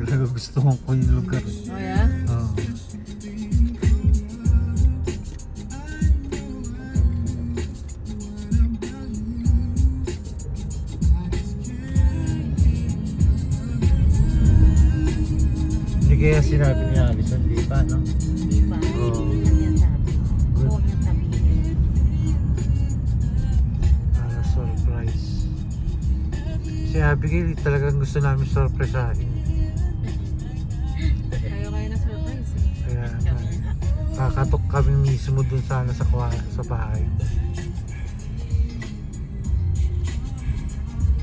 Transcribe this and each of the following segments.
talaga gusto ko yung lugar. Oh, yeah? Oo. Hindi kaya sinabi ni Alison, di ba, no? Di ba? Oo. Hindi lang yan sabi. Good. Huwag niyang sabihin. Surprise. Si Abigail, talagang gusto namin surpriseahin. Kayo na surprise eh. Kaya kakatok kami mismo dun sana sa bahay.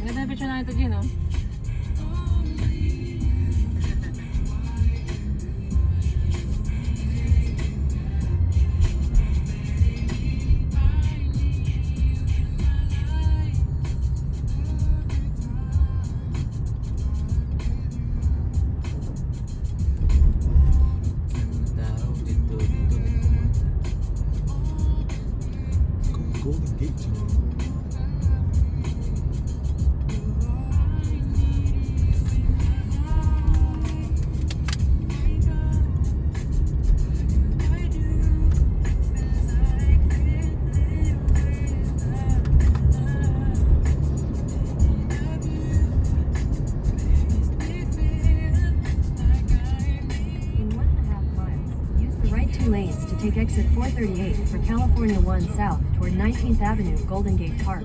Ganda na picture na ito, Gino. Golden Gate. In 1.5 miles, use the right 2 lanes to take exit 438 for California 1 South toward 19th Avenue, Golden Gate Park.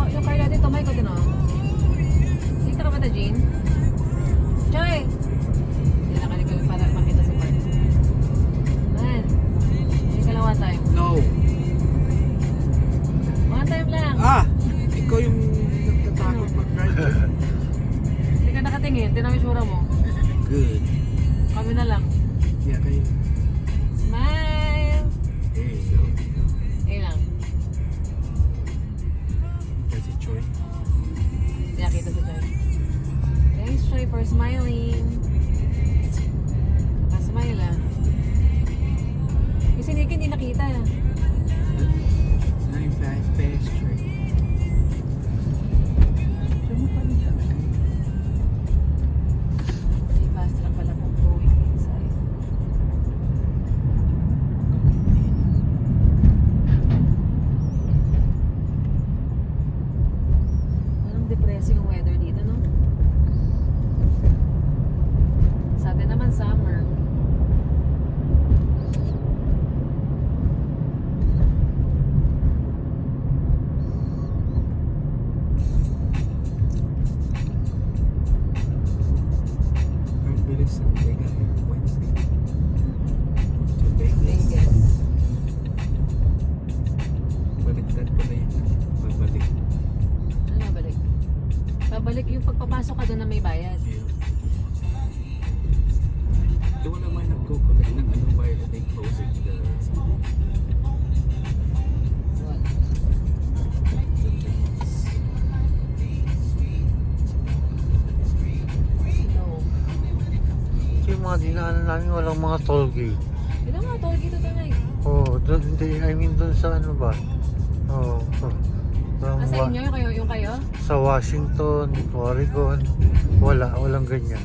Yung car natin, tumay ko din, oh. Dito ka ba ito, Jean? Joy! Hindi na kalikal para makita si Park. Man, hindi ka lang one time. No. One time lang. Ikaw yung nagtatakot mag-drive. Hindi ka nakatingin, tinan mo yung sura mo. Good. Kami na lang. Yeah, kayo. Smile! There you go. Ayun lang. Kasi Choi. Hindi nakita si Joy. Thanks, Joy, for smiling. Nakasmile, ah. Kasi hindi nakita. 95 Best Street. May fast track pala po going inside. Parang depressing ang weather dito, no? Sa atin naman summer. Ang bilis ng Vegas. Wednesday. To Vegas. Vegas. Baliktad pala yun. Babalik. Ano babalik? Babalik yung pagpapasok ka doon na may bayad. Doon naman nagko-collect ng anong wire that they closing the lanes. No. Kasi yung mga dinaanan namin walang mga toll gate. Ito nga, toll dito tunay. Oo, doon, hindi, I mean doon sa ano ba? Oo. Sa inyo, yung kayo? Sa Washington, Oregon, walang ganyan.